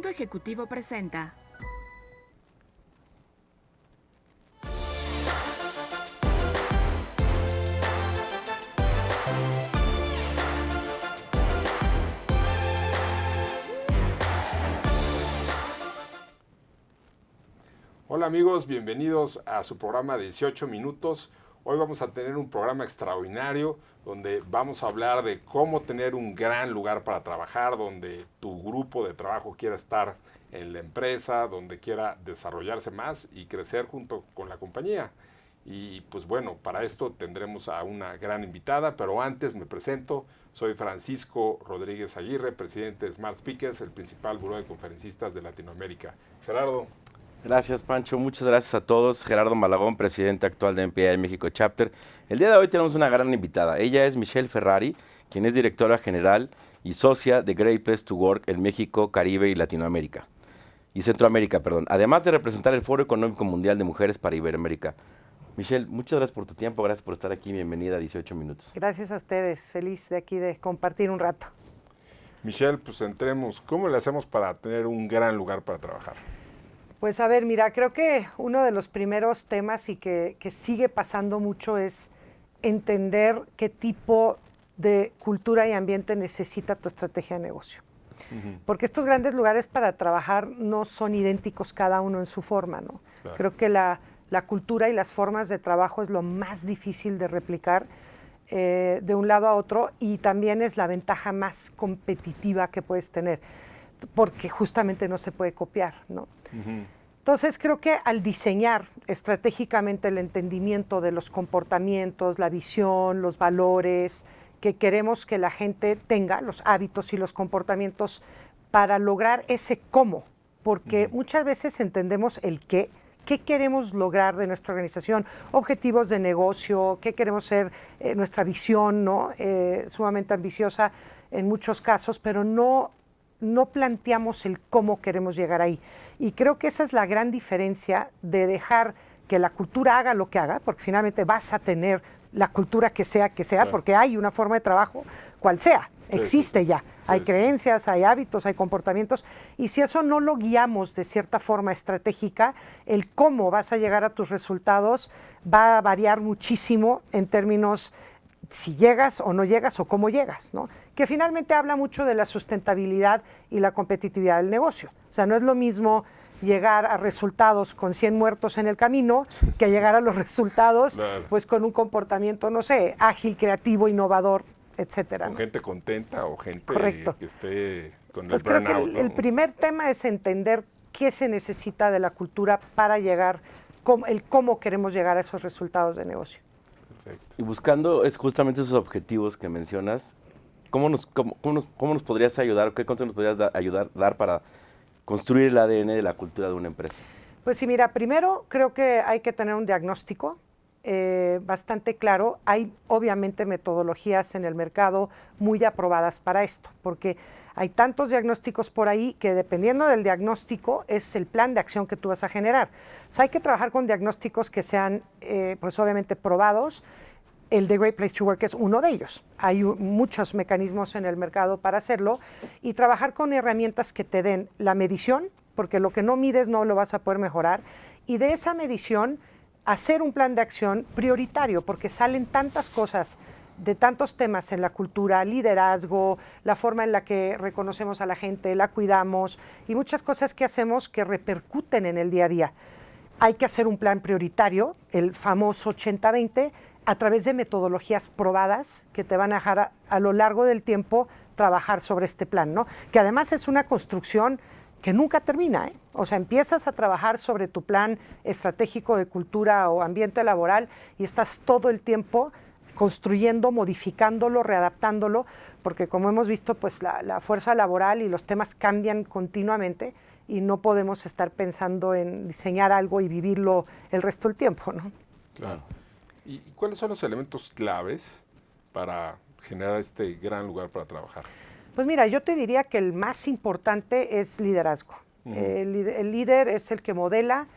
Mundo Ejecutivo presenta. Hola amigos, bienvenidos a su programa de 18 minutos. Hoy vamos a tener un programa extraordinario donde vamos a hablar de cómo tener un gran lugar para trabajar, donde tu grupo de trabajo quiera estar en la empresa, donde quiera desarrollarse más y crecer junto con la compañía. Y pues bueno, para esto tendremos a una gran invitada, pero antes me presento. Soy Francisco Rodríguez Aguirre, presidente de Smart Speakers, el principal buró de conferencistas de Latinoamérica. Gerardo. Gracias, Pancho. Muchas gracias a todos. Gerardo Malagón, presidente actual de MPI México Chapter. El día de hoy tenemos una gran invitada. Ella es Michelle Ferrari, quien es directora general y socia de Great Place to Work en México, Caribe y Latinoamérica. Y Centroamérica, perdón. Además de representar el Foro Económico Mundial de Mujeres para Iberoamérica. Michelle, muchas gracias por tu tiempo. Gracias por estar aquí. Bienvenida a 18 minutos. Gracias a ustedes. Feliz de aquí de compartir un rato. Michelle, pues entremos. ¿Cómo le hacemos para tener un gran lugar para trabajar? Pues a ver, mira, creo que uno de los primeros temas y que sigue pasando mucho es entender qué tipo de cultura y ambiente necesita tu estrategia de negocio. Porque estos grandes lugares para trabajar no son idénticos cada uno en su forma, ¿no? Claro. Creo que la cultura y las formas de trabajo es lo más difícil de replicar de un lado a otro, y también es la ventaja más competitiva que puedes tener, porque justamente no se puede copiar, ¿no? Entonces creo que al diseñar estratégicamente el entendimiento de los comportamientos, la visión, los valores que queremos que la gente tenga, los hábitos y los comportamientos para lograr ese cómo, porque muchas veces entendemos el qué queremos lograr de nuestra organización, objetivos de negocio, qué queremos ser, nuestra visión, ¿no? Sumamente ambiciosa en muchos casos, pero no planteamos el cómo queremos llegar ahí. Y creo que esa es la gran diferencia de dejar que la cultura haga lo que haga, porque finalmente vas a tener la cultura que sea, claro, porque hay una forma de trabajo, cual sea, existe ya. Hay creencias, hay hábitos, hay comportamientos, y si eso no lo guiamos de cierta forma estratégica, el cómo vas a llegar a tus resultados va a variar muchísimo en términos si llegas o no llegas o cómo llegas, ¿no? Que finalmente habla mucho de la sustentabilidad y la competitividad del negocio. O sea, no es lo mismo llegar a resultados con 100 muertos en el camino que llegar a los resultados, claro, pues con un comportamiento, no sé, ágil, creativo, innovador, etcétera, con, ¿no?, gente contenta o gente, correcto, que esté con pues el burnout. Creo que el primer tema es entender qué se necesita de la cultura para llegar, cómo queremos llegar a esos resultados de negocio. Perfecto. Y buscando es justamente esos objetivos que mencionas, ¿cómo nos podrías ayudar, qué consejos nos podrías dar para construir el ADN de la cultura de una empresa? Pues sí, mira, primero creo que hay que tener un diagnóstico bastante claro. Hay obviamente metodologías en el mercado muy aprobadas para esto, porque hay tantos diagnósticos por ahí que dependiendo del diagnóstico es el plan de acción que tú vas a generar. O sea, hay que trabajar con diagnósticos que sean, pues obviamente, probados. El de Great Place to Work es uno de ellos. Hay muchos mecanismos en el mercado para hacerlo, y trabajar con herramientas que te den la medición, porque lo que no mides no lo vas a poder mejorar, y de esa medición hacer un plan de acción prioritario, porque salen tantas cosas de tantos temas en la cultura, liderazgo, la forma en la que reconocemos a la gente, la cuidamos, y muchas cosas que hacemos que repercuten en el día a día. Hay que hacer un plan prioritario, el famoso 80-20, a través de metodologías probadas que te van a dejar a lo largo del tiempo trabajar sobre este plan, ¿no? Que además es una construcción que nunca termina, ¿eh? O sea, empiezas a trabajar sobre tu plan estratégico de cultura o ambiente laboral y estás todo el tiempo construyendo, modificándolo, readaptándolo, porque como hemos visto, pues la fuerza laboral y los temas cambian continuamente y no podemos estar pensando en diseñar algo y vivirlo el resto del tiempo, ¿no? Claro. ¿Y cuáles son los elementos claves para generar este gran lugar para trabajar? Pues mira, yo te diría que el más importante es liderazgo. El líder es el que modela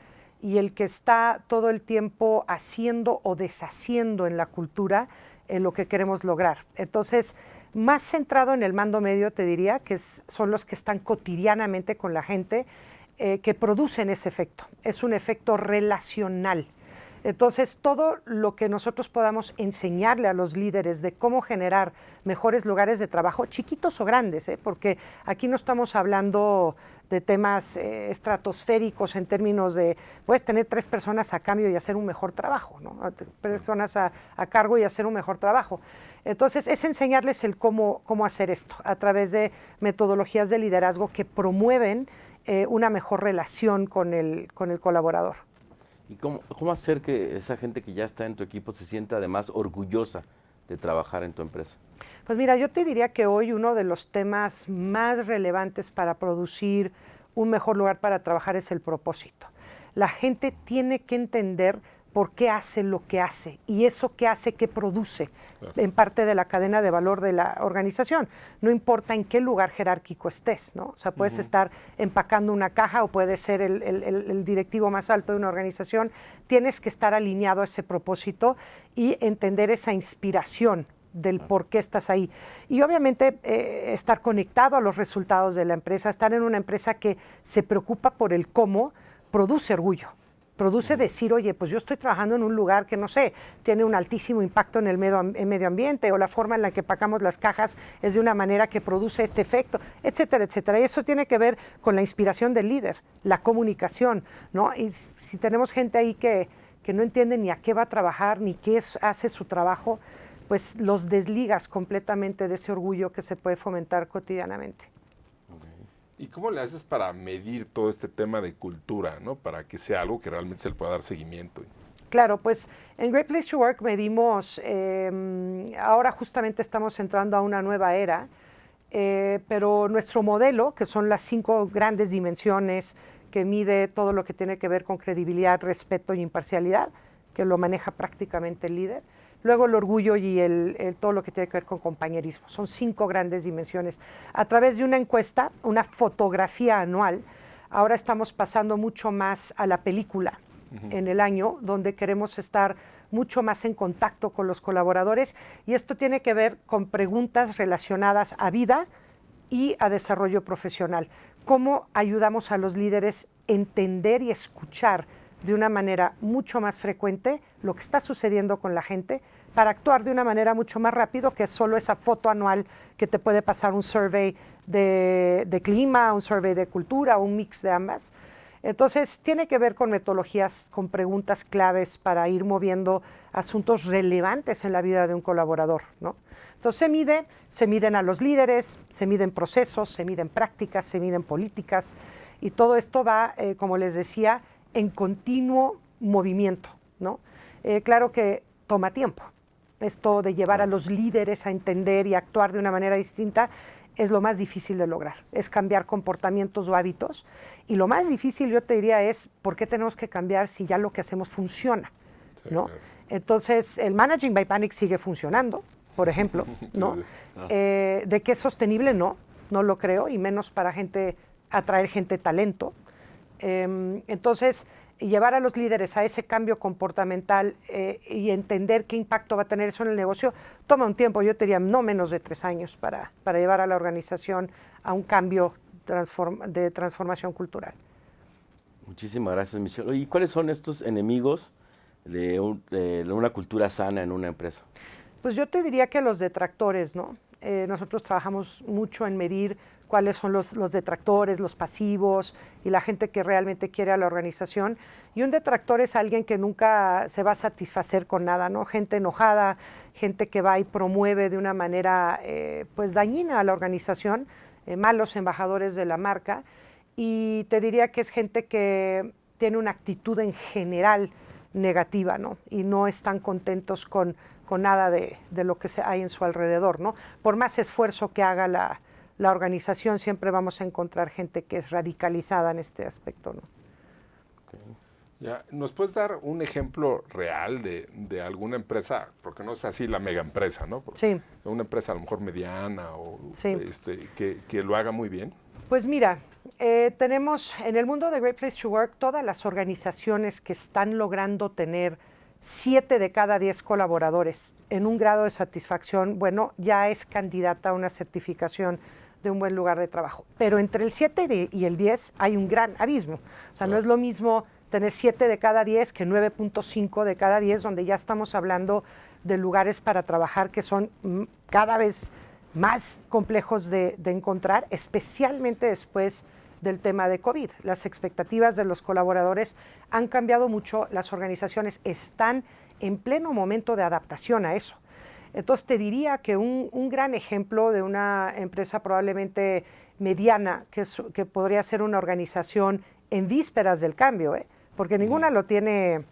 y el que está todo el tiempo haciendo o deshaciendo en la cultura lo que queremos lograr. Entonces, más centrado en el mando medio, te diría, que son los que están cotidianamente con la gente, que producen ese efecto. Es un efecto relacional. Entonces, todo lo que nosotros podamos enseñarle a los líderes de cómo generar mejores lugares de trabajo, chiquitos o grandes, porque aquí no estamos hablando de temas estratosféricos en términos de, puedes tener 3 personas a cambio y hacer un mejor trabajo, ¿no? Personas a cargo y hacer un mejor trabajo. Entonces, es enseñarles el cómo hacer esto a través de metodologías de liderazgo que promueven una mejor relación con el colaborador. ¿Y cómo hacer que esa gente que ya está en tu equipo se sienta además orgullosa de trabajar en tu empresa? Pues mira, yo te diría que hoy uno de los temas más relevantes para producir un mejor lugar para trabajar es el propósito. La gente tiene que entender por qué hace lo que hace y eso que hace, qué produce en parte de la cadena de valor de la organización. No importa en qué lugar jerárquico estés, ¿no? O sea, puedes estar empacando una caja o puedes ser el directivo más alto de una organización. Tienes que estar alineado a ese propósito y entender esa inspiración del por qué estás ahí. Y obviamente estar conectado a los resultados de la empresa, estar en una empresa que se preocupa por el cómo, produce orgullo. Produce decir, oye, pues yo estoy trabajando en un lugar que, no sé, tiene un altísimo impacto en el medio ambiente, o la forma en la que empacamos las cajas es de una manera que produce este efecto, etcétera, etcétera. Y eso tiene que ver con la inspiración del líder, la comunicación, ¿no? Y si tenemos gente ahí que no entiende ni a qué va a trabajar, ni qué hace su trabajo, pues los desligas completamente de ese orgullo que se puede fomentar cotidianamente. ¿Y cómo le haces para medir todo este tema de cultura, ¿no? Para que sea algo que realmente se le pueda dar seguimiento? Claro, pues en Great Place to Work medimos, ahora justamente estamos entrando a una nueva era, pero nuestro modelo, que son las 5 grandes dimensiones que mide todo lo que tiene que ver con credibilidad, respeto y imparcialidad, que lo maneja prácticamente el líder. Luego el orgullo y todo lo que tiene que ver con compañerismo. Son 5 grandes dimensiones. A través de una encuesta, una fotografía anual, ahora estamos pasando mucho más a la película en el año, donde queremos estar mucho más en contacto con los colaboradores. Y esto tiene que ver con preguntas relacionadas a vida y a desarrollo profesional. ¿Cómo ayudamos a los líderes a entender y escuchar de una manera mucho más frecuente lo que está sucediendo con la gente para actuar de una manera mucho más rápido que solo esa foto anual que te puede pasar un survey de clima, un survey de cultura, un mix de ambas? Entonces, tiene que ver con metodologías, con preguntas claves para ir moviendo asuntos relevantes en la vida de un colaborador, ¿no? Entonces, se miden a los líderes, se miden procesos, se miden prácticas, se miden políticas, y todo esto va, como les decía, en continuo movimiento, ¿no? Claro que toma tiempo. Esto de llevar a los líderes a entender y actuar de una manera distinta es lo más difícil de lograr, es cambiar comportamientos o hábitos. Y lo más difícil, yo te diría, es por qué tenemos que cambiar si ya lo que hacemos funciona, ¿no? Claro. Entonces, el Managing by Panic sigue funcionando, por ejemplo, ¿no? Sí. De que es sostenible, no lo creo, y menos para atraer gente talento. Entonces, llevar a los líderes a ese cambio comportamental y entender qué impacto va a tener eso en el negocio toma un tiempo, yo te diría no menos de 3 años para llevar a la organización a un cambio de transformación cultural. Muchísimas gracias, Michelle. ¿Y cuáles son estos enemigos de una cultura sana en una empresa? Pues yo te diría que los detractores, ¿no? Nosotros trabajamos mucho en medir cuáles son los detractores, los pasivos y la gente que realmente quiere a la organización. Y un detractor es alguien que nunca se va a satisfacer con nada, ¿no? Gente enojada, gente que va y promueve de una manera pues dañina a la organización, malos embajadores de la marca. Y te diría que es gente que tiene una actitud en general negativa, ¿no? Y no están contentos con nada de lo que hay en su alrededor, ¿no? Por más esfuerzo que haga la organización, siempre vamos a encontrar gente que es radicalizada en este aspecto, ¿no? Okay. Ya, ¿nos puedes dar un ejemplo real de alguna empresa, porque no es así la mega empresa, ¿no? Sí. Una empresa a lo mejor mediana o sí. Que lo haga muy bien? Pues mira, tenemos en el mundo de Great Place to Work todas las organizaciones que están logrando tener 7 de cada 10 colaboradores en un grado de satisfacción, bueno, ya es candidata a una certificación de un buen lugar de trabajo. Pero entre el 7 y el 10 hay un gran abismo. O sea, no es lo mismo tener 7 de cada 10 que 9.5 de cada 10, donde ya estamos hablando de lugares para trabajar que son cada vez más complejos de encontrar, especialmente después del tema de COVID. Las expectativas de los colaboradores han cambiado mucho, las organizaciones están en pleno momento de adaptación a eso. Entonces te diría que un gran ejemplo de una empresa probablemente mediana, que podría ser una organización en vísperas del cambio, porque ninguna lo tiene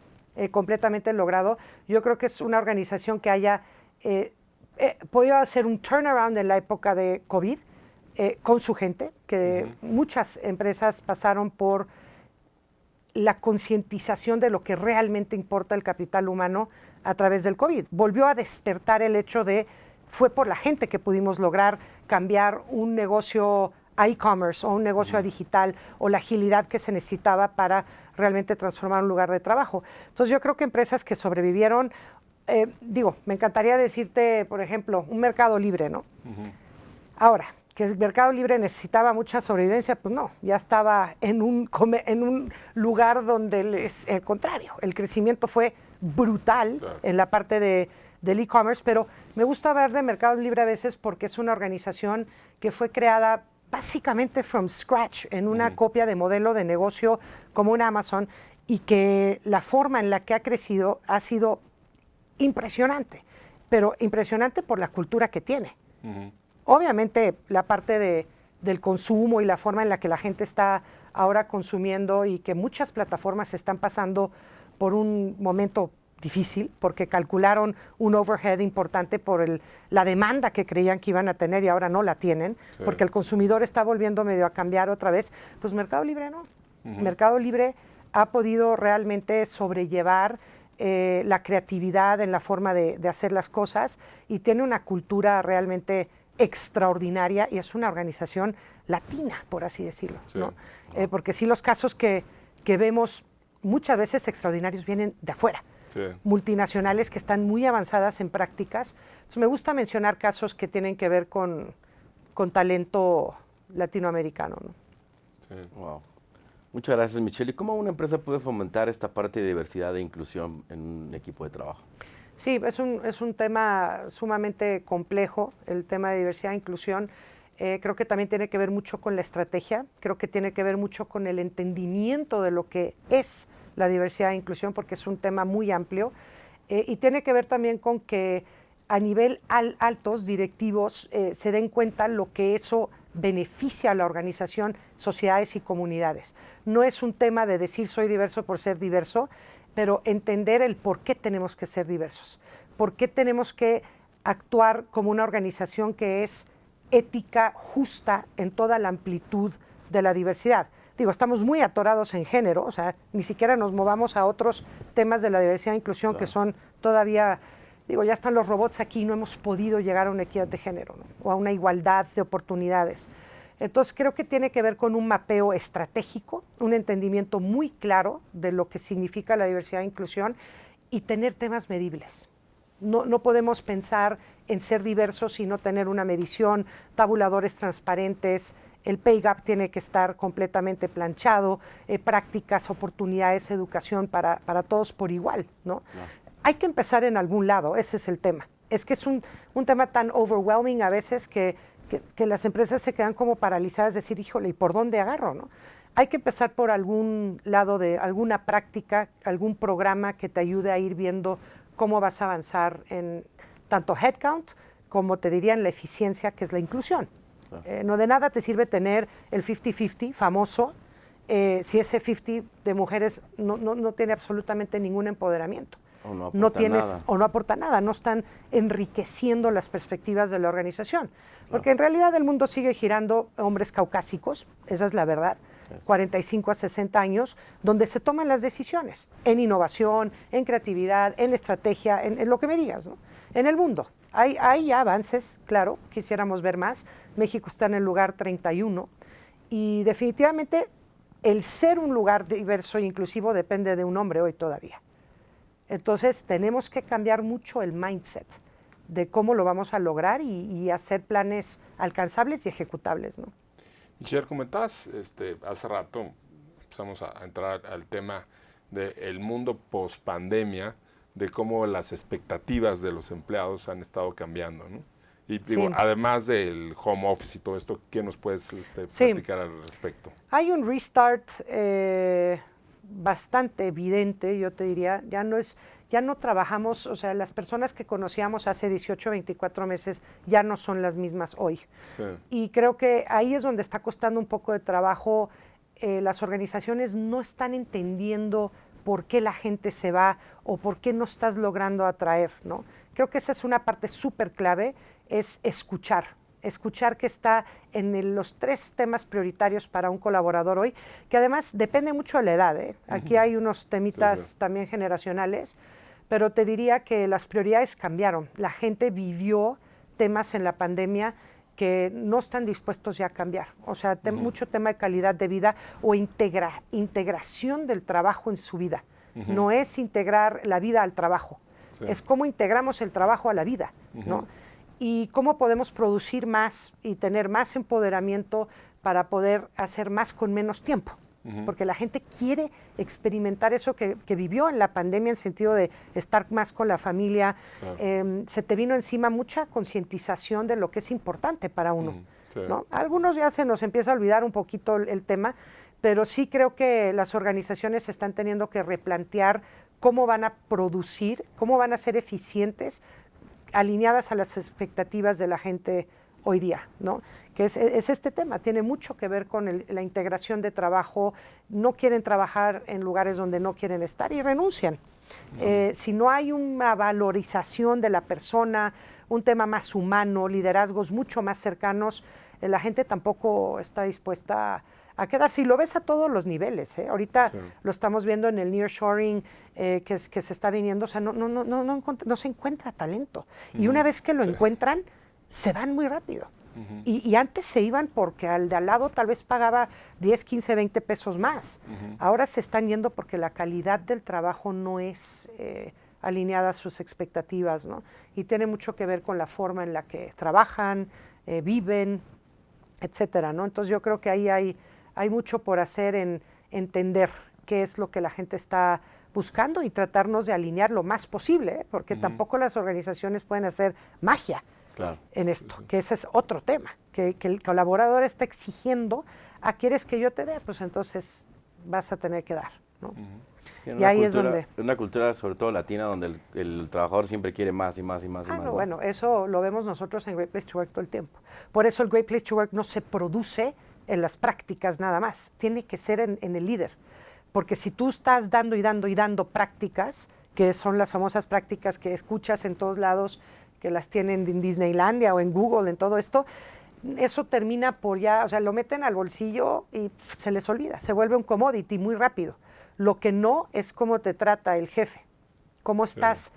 completamente logrado, yo creo que es una organización que haya podido hacer un turnaround en la época de COVID, con su gente, que muchas empresas pasaron por la concientización de lo que realmente importa el capital humano a través del COVID. Volvió a despertar el hecho de, fue por la gente que pudimos lograr cambiar un negocio a e-commerce o un negocio a digital, o la agilidad que se necesitaba para realmente transformar un lugar de trabajo. Entonces yo creo que empresas que sobrevivieron, me encantaría decirte, por ejemplo, un Mercado Libre, ¿no? Ahora, que el Mercado Libre necesitaba mucha sobrevivencia, pues no, ya estaba en un lugar donde es el contrario. El crecimiento fue brutal en la parte del e-commerce, pero me gusta hablar de Mercado Libre a veces porque es una organización que fue creada básicamente from scratch, en una copia de modelo de negocio como una Amazon, y que la forma en la que ha crecido ha sido impresionante, pero impresionante por la cultura que tiene. Obviamente la parte del consumo y la forma en la que la gente está ahora consumiendo, y que muchas plataformas están pasando por un momento difícil porque calcularon un overhead importante por la demanda que creían que iban a tener y ahora no la tienen, porque el consumidor está volviendo medio a cambiar otra vez. Pues Mercado Libre no. Mercado Libre ha podido realmente sobrellevar la creatividad en la forma de hacer las cosas, y tiene una cultura realmente extraordinaria, y es una organización latina, por así decirlo, ¿no? Porque sí, los casos que vemos muchas veces extraordinarios vienen de afuera, multinacionales que están muy avanzadas en prácticas. Entonces, me gusta mencionar casos que tienen que ver con talento latinoamericano, ¿no? Wow. Muchas gracias, Michelle. ¿Y cómo una empresa puede fomentar esta parte de diversidad e inclusión en un equipo de trabajo? Sí, es un tema sumamente complejo, el tema de diversidad e inclusión. Creo que también tiene que ver mucho con la estrategia, creo que tiene que ver mucho con el entendimiento de lo que es la diversidad e inclusión, porque es un tema muy amplio, y tiene que ver también con que a nivel altos directivos se den cuenta lo que eso beneficia a la organización, sociedades y comunidades. No es un tema de decir soy diverso por ser diverso, pero entender el por qué tenemos que ser diversos, por qué tenemos que actuar como una organización que es ética, justa en toda la amplitud de la diversidad. Digo, estamos muy atorados en género, o sea, ni siquiera nos movamos a otros temas de la diversidad e inclusión que son todavía, ya están los robots aquí, no hemos podido llegar a una equidad de género, ¿no? O a una igualdad de oportunidades. Entonces creo que tiene que ver con un mapeo estratégico, un entendimiento muy claro de lo que significa la diversidad e inclusión, y tener temas medibles. No podemos pensar en ser diversos y no tener una medición, tabuladores transparentes, el pay gap tiene que estar completamente planchado, prácticas, oportunidades, educación para todos por igual, ¿no? Hay que empezar en algún lado, ese es el tema. Es que es un tema tan overwhelming a veces que las empresas se quedan como paralizadas, decir, híjole, ¿y por dónde agarro, no? Hay que empezar por algún lado de alguna práctica, algún programa que te ayude a ir viendo cómo vas a avanzar en tanto headcount como, te diría, en la eficiencia, que es la inclusión. No de nada te sirve tener el 50-50 famoso si ese 50 de mujeres no tiene absolutamente ningún empoderamiento. No aporta nada, no están enriqueciendo las perspectivas de la organización. Porque en realidad el mundo sigue girando hombres caucásicos, esa es la verdad, 45 a 60 años, donde se toman las decisiones en innovación, en creatividad, en estrategia, en lo que me digas, ¿no? En el mundo. Hay ya avances, claro, quisiéramos ver más. México está en el lugar 31 y definitivamente el ser un lugar diverso e inclusivo depende de un hombre hoy todavía. Entonces tenemos que cambiar mucho el mindset de cómo lo vamos a lograr y hacer planes alcanzables y ejecutables, ¿no? Michelle, comentabas hace rato, empezamos a entrar al tema del mundo post-pandemia, de cómo las expectativas de los empleados han estado cambiando, ¿no? Y digo, Sí. además del home office y todo esto, ¿qué nos puedes Sí. platicar al respecto? Hay un restart bastante evidente, yo te diría, ya no trabajamos, o sea, las personas que conocíamos hace 18, 24 meses ya no son las mismas hoy. Sí. Y creo que ahí es donde está costando un poco de trabajo. Las organizaciones no están entendiendo por qué la gente se va o por qué no estás logrando atraer, ¿no? Creo que esa es una parte súper clave, es escuchar que está en los 3 temas prioritarios para un colaborador hoy, que además depende mucho de la edad, ¿eh? Aquí hay unos temitas también generacionales, pero te diría que las prioridades cambiaron. La gente vivió temas en la pandemia que no están dispuestos ya a cambiar. O sea, mucho tema de calidad de vida o integración del trabajo en su vida. No es integrar la vida al trabajo, es cómo integramos el trabajo a la vida, ¿no? Y cómo podemos producir más y tener más empoderamiento para poder hacer más con menos tiempo. Porque la gente quiere experimentar eso que vivió en la pandemia en sentido de estar más con la familia. Claro. Se te vino encima mucha concientización de lo que es importante para uno, sí, ¿no? A algunos ya se nos empieza a olvidar un poquito el tema, pero sí creo que las organizaciones están teniendo que replantear cómo van a producir, cómo van a ser eficientes, alineadas a las expectativas de la gente hoy día, ¿no? Que es este tema, tiene mucho que ver con la integración de trabajo, no quieren trabajar en lugares donde no quieren estar y renuncian. Si no hay una valorización de la persona, un tema más humano, liderazgos mucho más cercanos, la gente tampoco está dispuesta a quedarse. Y lo ves a todos los niveles, ¿eh? Ahorita lo estamos viendo en el nearshoring que se está viniendo, o sea, no se encuentra talento. Y una vez que lo encuentran, se van muy rápido. Y antes se iban porque al de al lado tal vez pagaba 10, 15, 20 pesos más. Ahora se están yendo porque la calidad del trabajo no es alineada a sus expectativas, ¿no? Y tiene mucho que ver con la forma en la que trabajan, viven, etcétera, ¿no? Entonces yo creo que ahí hay mucho por hacer en entender qué es lo que la gente está buscando y tratarnos de alinear lo más posible, ¿eh? Porque tampoco las organizaciones pueden hacer magia. Claro. En esto, que ese es otro tema, que el colaborador está exigiendo, ¿quieres que yo te dé? Pues entonces vas a tener que dar, ¿no? Y ahí es donde... Una cultura, sobre todo latina, donde el trabajador siempre quiere más y más y más y más. No, bueno, eso lo vemos nosotros en Great Place to Work todo el tiempo. Por eso el Great Place to Work no se produce en las prácticas nada más, tiene que ser en el líder. Porque si tú estás dando y dando y dando prácticas, que son las famosas prácticas que escuchas en todos lados, que las tienen en Disneylandia o en Google, en todo esto, eso termina por ya, o sea, lo meten al bolsillo y se les olvida, se vuelve un commodity muy rápido. Lo que no es cómo te trata el jefe, cómo estás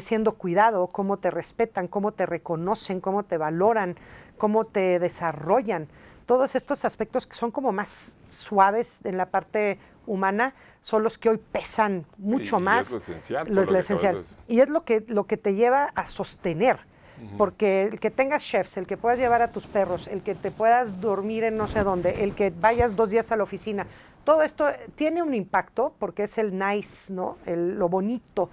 siendo cuidado, cómo te respetan, cómo te reconocen, cómo te valoran, cómo te desarrollan. Todos estos aspectos que son como más suaves en la parte humana son los que hoy pesan mucho más. Es lo esencial. Lo esencial. Y es lo que te lleva a sostener. Porque el que tengas chefs, el que puedas llevar a tus perros, el que te puedas dormir en no sé dónde, el que vayas 2 días a la oficina, todo esto tiene un impacto porque es el nice, ¿no? Lo bonito.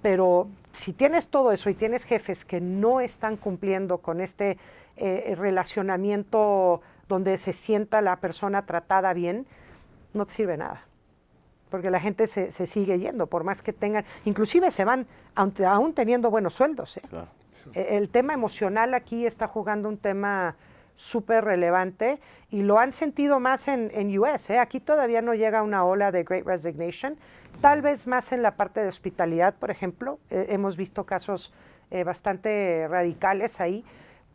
Pero si tienes todo eso y tienes jefes que no están cumpliendo con este relacionamiento donde se sienta la persona tratada bien, no te sirve nada. Porque la gente se sigue yendo, por más que tengan, inclusive se van, aún teniendo buenos sueldos, ¿eh? Claro. El tema emocional aquí está jugando un tema súper relevante y lo han sentido más en US, ¿eh? Aquí todavía no llega una ola de Great Resignation, tal vez más en la parte de hospitalidad, por ejemplo. Hemos visto casos bastante radicales ahí,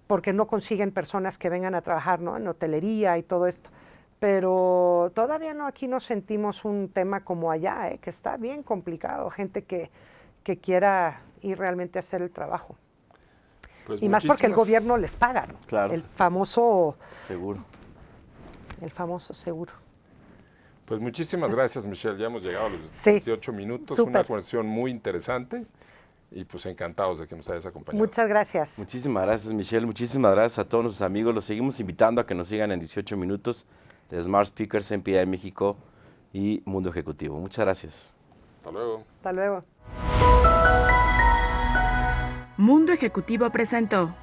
porque no consiguen personas que vengan a trabajar, ¿no? En hotelería y todo esto. Pero todavía no, aquí no sentimos un tema como allá, que está bien complicado, gente que quiera ir realmente a hacer el trabajo. Pues y más porque el gobierno les paga, ¿no? Claro. El famoso seguro. El famoso seguro. Pues muchísimas gracias, Michelle. Ya hemos llegado a los Sí. 18 minutos. Súper. Una conversación muy interesante y pues encantados de que nos hayas acompañado. Muchas gracias. Muchísimas gracias, Michelle. Muchísimas gracias a todos nuestros amigos. Los seguimos invitando a que nos sigan en 18 minutos de Smart Speakers, MPI México y Mundo Ejecutivo. Muchas gracias. Hasta luego. Hasta luego. Mundo Ejecutivo presentó